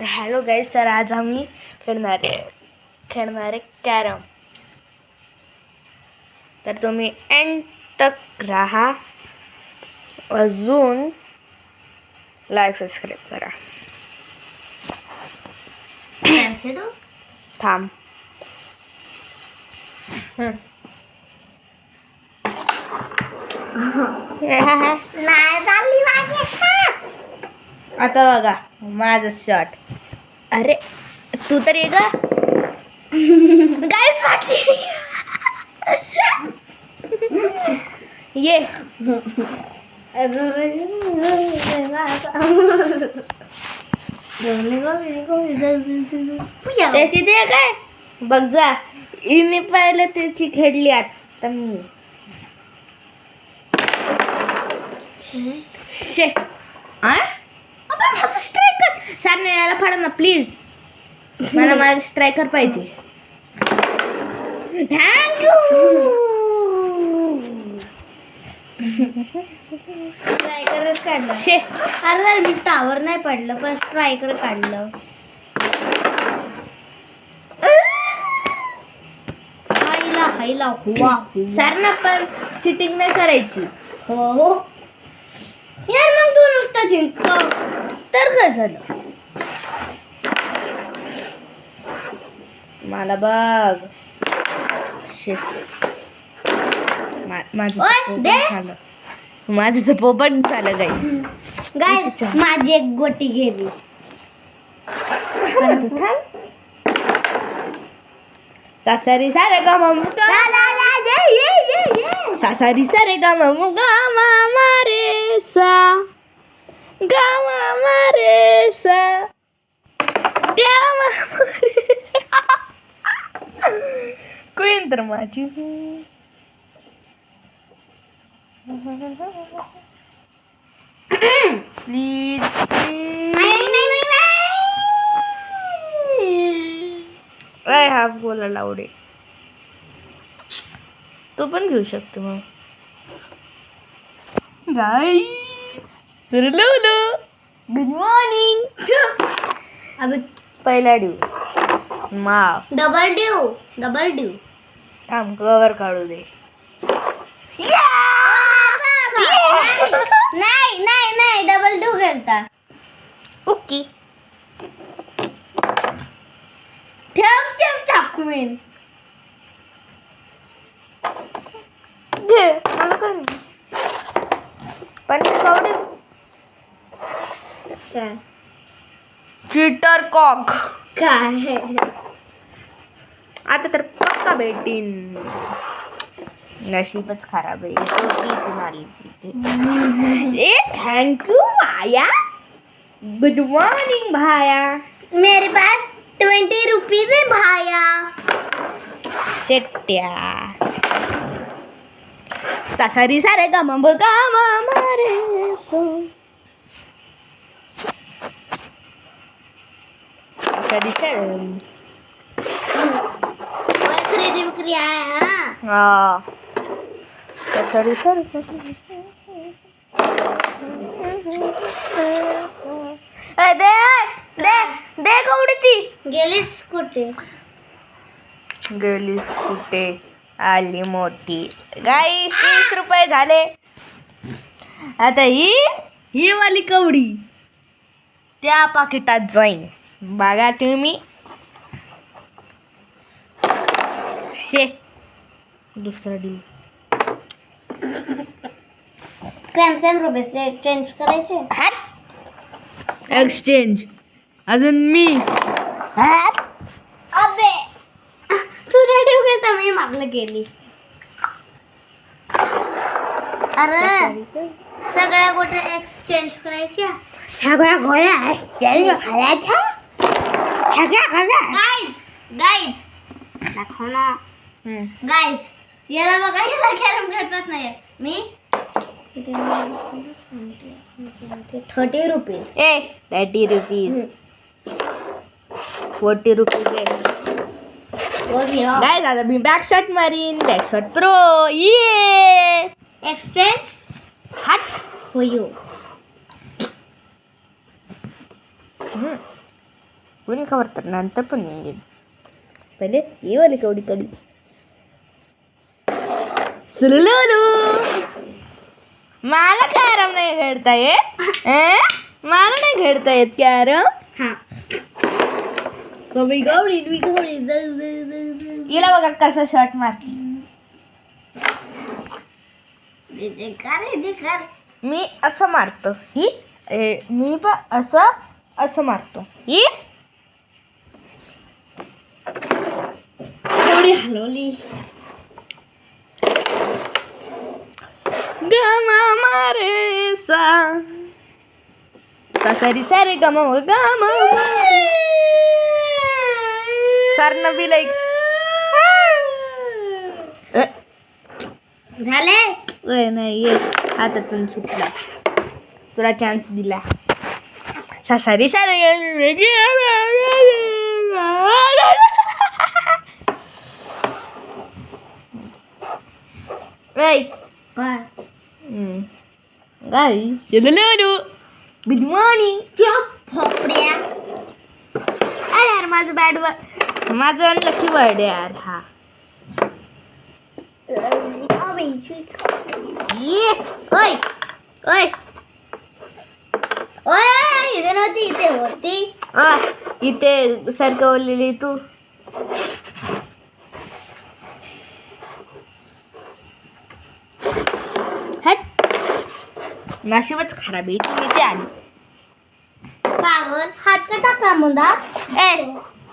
Hello guys, तर आज आम्ही खेळणारे कॅरम. तर तुम्ही एंड तक राहा, अजून लाईक सबस्क्राईब करा. थांब. नाही चालली माझी. आता बघा माझं शॉट. अरे तू तर ये ग. गाईस फाटली. ये तिथे काय बघ जा. इने पाहिलं त्याची खेळली. आता मी शे स्ट्रायकर सर यायला फाडा ना प्लीज. मला माझा स्ट्रायकर पाहिजे. थँक्यू. स्ट्रायकरच काढलं. शे अरे मी टावर नाही पडलं पण स्ट्रायकर काढलं. हायला हुआ सर ना पण चिटिंग नाही करायची. हो यार, मग तू नुसता जिंकतो तर काय झालं. मला बघ. माझं तर पोपट झालं गाईस. माझी एक गोटी गेली. सासारी सारे गा मुगा सासारी सारे गा मुगा मारे सा गा मारे सा क्वीन तर माझी. Please I have goal allowed. तो पण घेऊ शकतो मग. गाईस गुड मॉर्निंग. अबे पहिला ड्यू माफ. डबल ड्यू थांब कवर काढू दे. नाही डबल ड्यू खेळता. ओके ठेव चाकून. घे मला कर. पण कवडी चीटर कॉक. काय आता तर पक्का भेटीन. नशीबच खराब आहे. इथून आली. ए थँक्यू भाया. गुड मॉर्निंग भाया. मेरे पास 20 रुपीज है भाया. शेट्या सासारी सारे गम मारे सो सासारी सारे. खरीदी विक्री आहे. हाँ सासारी सारे दे दे दे कवडी ती. गेलीस कुठे? गेलीस कुठे आली मोठी. गाईस 30 रुपये झाले. आता ही वाली कवडी त्या पाकिटात जाईन. बघा तुम्ही. शे दुसरा ड्यू. सेम रुपये एक्सचेंज करायचे. एक्सचेंज अजून मी. अबे तू रेडी घेता मी मागलं गेली. अरे सगळ्या गोष्टी एक्सचेंज करायच्या. सगळ्या गोळ्या एक्सचेंज करायच्या. गाईज दाखव ना. गाईज याला बघा, याला कॅरम खेळताच नाही मी. 30 रुपीज. 30 रुपीज 40 रुपीज काय झालं. मी बॅक शॉट मारीन. Back shot pro. ये एक्सचेंज हट हो यू. कोणी खबर तर नंतर पण निघेल. पहिले ये वाली कवडी कडी सुलू. मला कॅरम नाही खेळता येत. मला नाही खेळता येत कॅरम. हा हिला बघा कसा शॉट मारती. मी असं मारतो ही. मी पण असं मारतो ही. थोडी हलवली. गमा मारे सा सरी सारे गमा गमा सरन बी लाईक झाले. नाही ये हातातून सुटला. तुला चान्स दिला. सारी सारे गाईस गुड मॉर्निंग. भोपड्या. अरे यार माझं माझं अनलकी बर्थ यार. हा ये ओय ओय ओय इथे नव्हती, इथे होती. इथे सरकवलेली तू. हट नशीबच खराब आहे. तू इथे आली. पागल हात का टाकला मुंडा.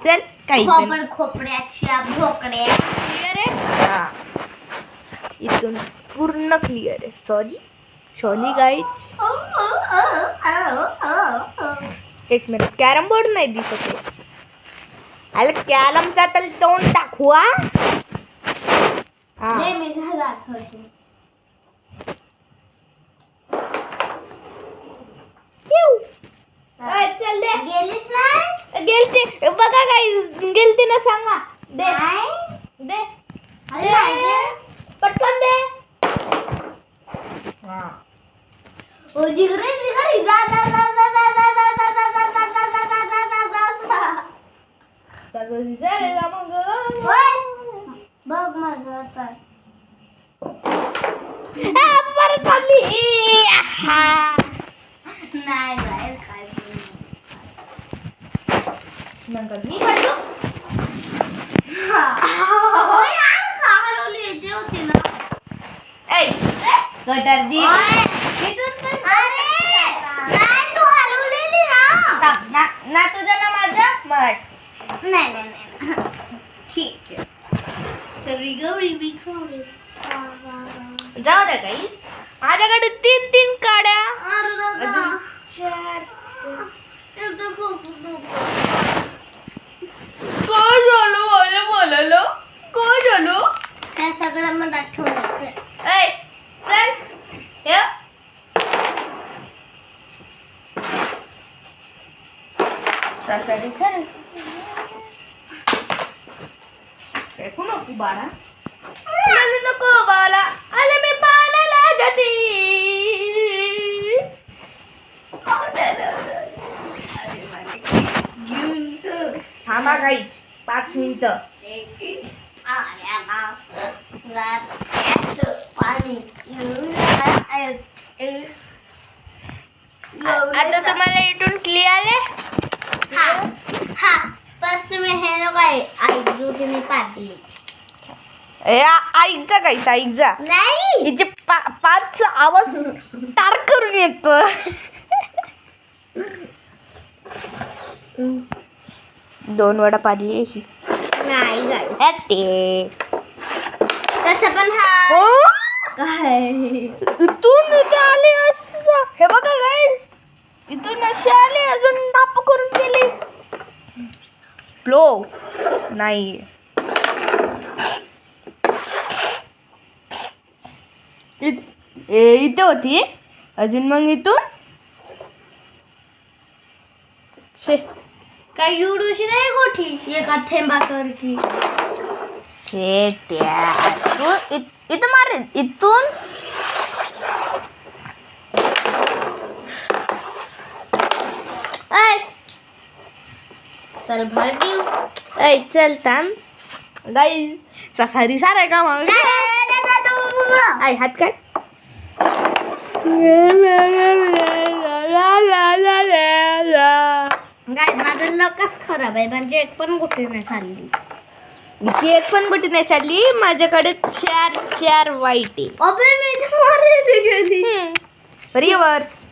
चल काही खोपड्याच्या भोकड्या. क्लिअर आहे. हा इथून पूर्ण क्लिअर आहे. Sorry guys. एक मिनिट कॅरम बोर्ड नाही दिसत आहे. अरे कॅरमचा तर तोंड दाखवा. मी घरात होते. चल दे. गेलीस ना. गेलते बघा गाईज. गेलते ना सांगा. दे दे पटकन दे. ओ जिगरे जिगरे जा जा जा जा जा जा जा जा जा जा जा जा जा जा जा. बघ माझं आता. परत आली. नाही बाहेर काय नंतर मी खातो. येते होती ना. गटर दी. नाही तू हलवलेली ना तुझं ना माझं मग. नाही ठीक आहे. जाऊ द्या गाईस. माझ्याकडे 3 काड्या. काय झालं मला बोलायला. काय झालं. त्या सगळं मला आठवलं. चल हे सर फेकू नको बाळा. नको बाळा. आले मी पाण्याला जाते. थांबा गाईच 5 मिनिटं. आता तुम्हाला इथून क्लिअर आहे. हा बस तुम्ही हे नको आहे. आई जुटी मी पाडली. ऐकजा गाईस ऐकजा. नाही इथे 5चा आवाज टार करून येतो. 2 वेळा पाडली अशी. नाही जाय ते तसं पण हा काय इथून इथे आले असं. हे बघा गाईस इथून असे आले अजून टाप करून गेले. फ्लो नाही. इथे होती अजून. मग इथून काय एवढीशी नाही गोठी एका थेंबासारखी. तू इथं मार. इथून चल भर देऊ. ऐ चल थांब गाईज ससारी साराय का मग ऐ हात काढ गाय माझं लकच खराब आहे म्हणजे एक पण गोष्टी नाही चालली. हिची एक पण गोटी नाही चालली माझ्याकडे 4 वाईट आहे अबे मी तर मारायला गेली. रिवर्स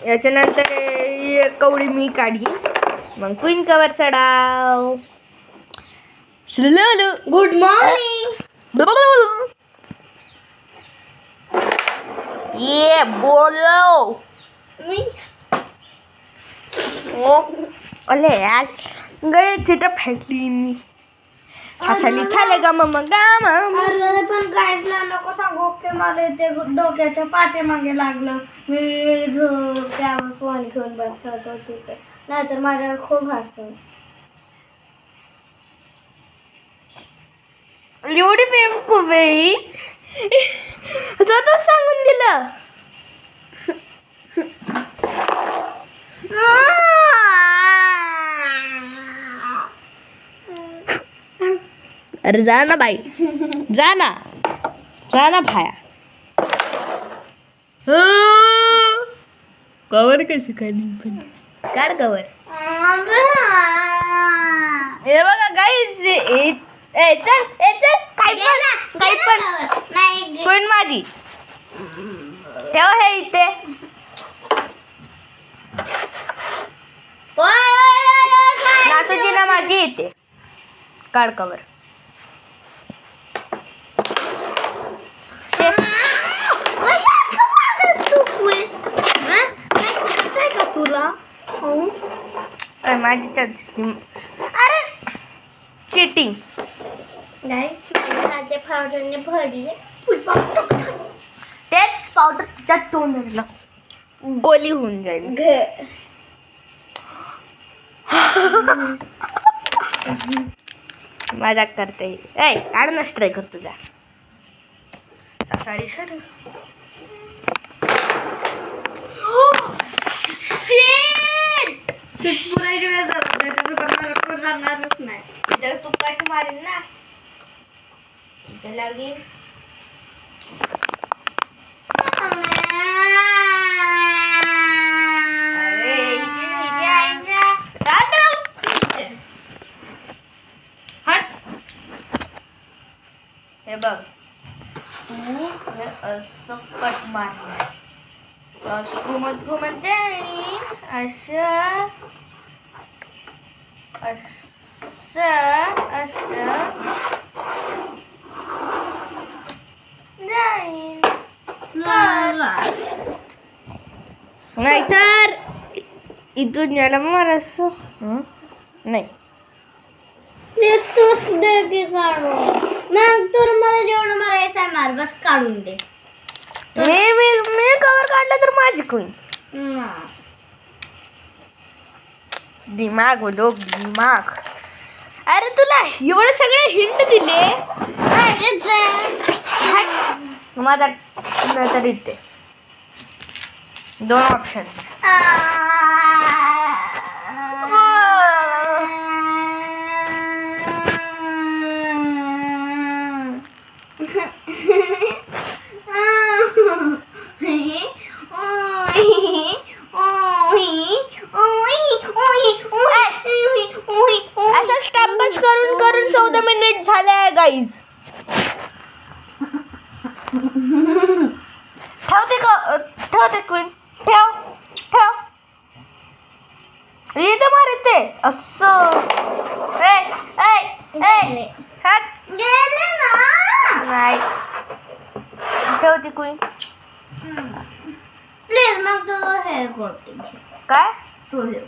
याच्यानंतर एक कवडी मी काढी मग क्वीन कवर चढाव गुड मॉर्निंग. ये बोलो मी ओ अले यार गए चिटा फेकली मी छाछाली छाले गा मग अरे पण गायसला नको सांगू की मला ते डोक्याच्या पाठीमागे लागलं. मी त्यावर फोन घेऊन बसत होते तर नाहीतर माझ्यावर खूप हसतं. एवढी बेवकूफ आहे स्वतःच सांगून दिलं. अरे जा ना बाई जा ना भाया कवर कशी खाली पण काढ कवर. हे बघा गाईस चल काही पण नाही कोण माझी ठेव हे इथे ना तुझी ना माझी इथे काढ कवर. तुला माझी अरे चिटिंग नाही पावडरने भरले तेच पावडर तिच्या तोंडाला गोली होऊन जाईल. मजाक करते ऐ काढ नस ट्राय कर तुझा साडी सर जाणारच नाही. जर तू कट मारेल ना इथे लागेल. हे बघ तू हे असं कट मारलं असं घुमत जाईल असं जाईल नाहीतर इथून याला मार असं नाही तूच दे की काढून मग तर मला जेवढं मारायचं आहे मार बस काढून दे. मी कवर काढलं तर माझी कोण दिमाग लोक दिमाग. अरे तुला एवढे सगळे हिंट दिले माझा तरी ते 2 ऑप्शन असं स्टॅम्पच करून 14 मिनिट झाले आहे गाईज. ठेवते क्वीन ठेव इथं मार ते असं गेले ना नाही ठेवते क्वीन प्लीज मग तू हे करते काय तू हे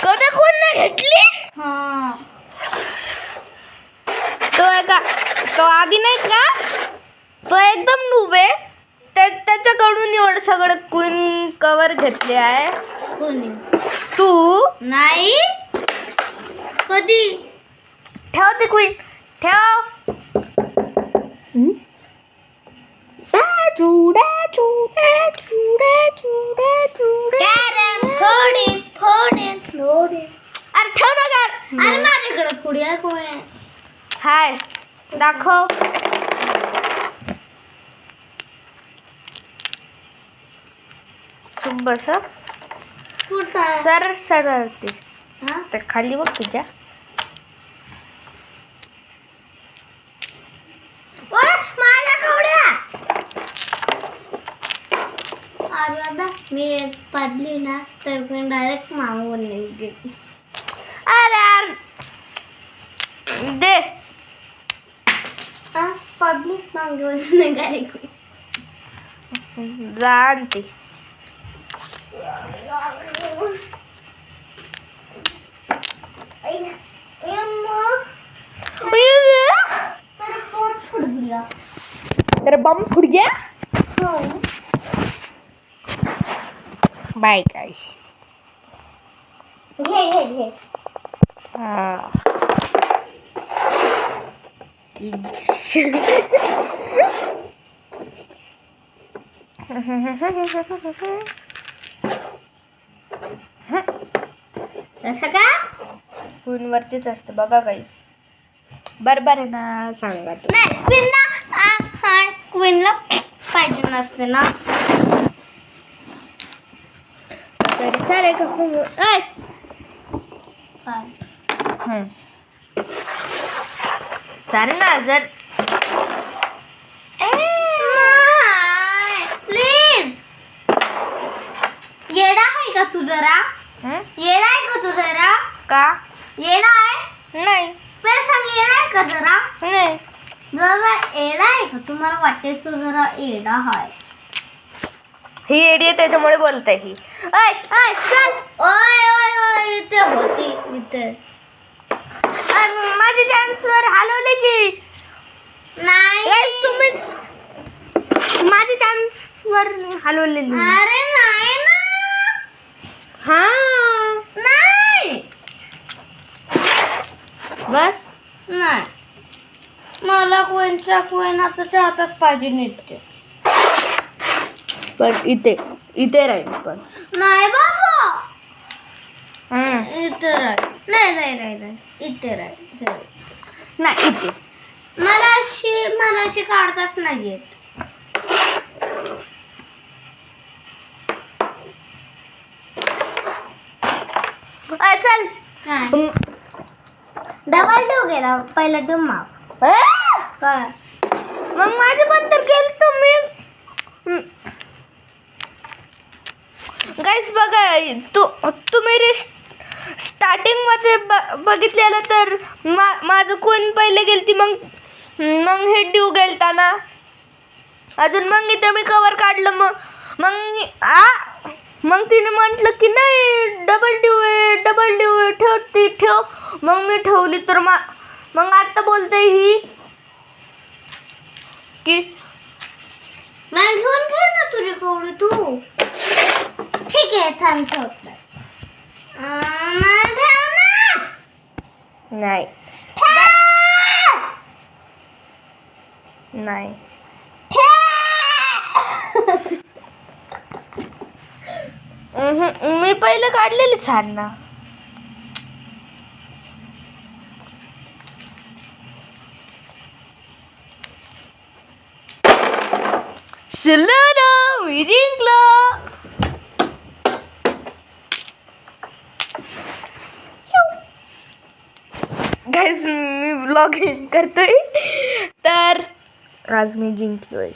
कधी कोण नाही घेतली. तो आधी नाही का तो एकदम नूब आहे त्याच्याकडून एवढं सगळं क्वीन कवर घेतले आहे. कोणी तू नाही कधी ठेव ते क्वीन ठेव अरे ठेव ना कर. अरे माझ्याकडे पुढे आहे कोण आहे? हाय दाखव. चुप बस हं. कुठं आहे? सरळ सरळ ते हा? तर खाली बघ तुझ्या. ओय, माझ्या कवड्या. अरे दादा मी एक पडली ना तर पण डायरेक्ट मागून गेली. अरे यार दे. पडली मागून निघाली. जा आणते. तेरा बम फुट गया. Bye guys. घे हाँ. असं का? फोनवरतीच असतं बघा गाईस. बरोबर आहे ना सांगा तू. नाही क्वीनला क्वीनला पाहिजे नसते ना. तरी सारे का फोन. सारे ना जर प्लीज. येडा आहे का तू जरा? येडा आहे का तू जरा? का येडा आहे? नाही मला सांग येडा आहे का जरा? नाही. जरा येडा आहे का? तुम्हाला वाटते तो जरा येडा आहे. ही एडी आहे त्याच्यामुळे बोलते ही. ऐ ऐ चल. ओय ओय ओय इथे होती इथे. माझी चान्सवर हलवले की नाही. गाईस तुम्ही माझी चान्सवर हलवलेली. अरे नाही ना. हा नाही बस. नाही मला कोणच्या कोणाचा हातच पाहिजे नित्य. पण इथे इथे राहील पण. नाही बाबा हम्म. इथे राहील. नाही नाही नाही नाही इथे राहील. नाही इथे. मला अशी काढताच नाही येत. चल. डबल देऊ गेला पहिला डुम माफ. काय मग माझे पण तर केलं तुम्ही. गाईस बघा तुम्ही स्टार्टिंग मध्ये बघितलेलं तर माझं कोण पहिले गेलती. मग हे ड्यू गेलता ना अजून. मग इथे मी कवर काढलं. मग तिने म्हटलं की नाही डबल ड्यू आहे ठेव. मग मी ठेवली तर मग आता बोलते ही की नाही घेऊन घे ना तुझी कवडी तू. ठीक आहे थांब ठेवत. नाही नाही. मी पहिले काढलेली साडना. शिल्लर मी जिंकलो. गाईस मी व्लॉगिंग करतोय तर आज मी जिंकलोय.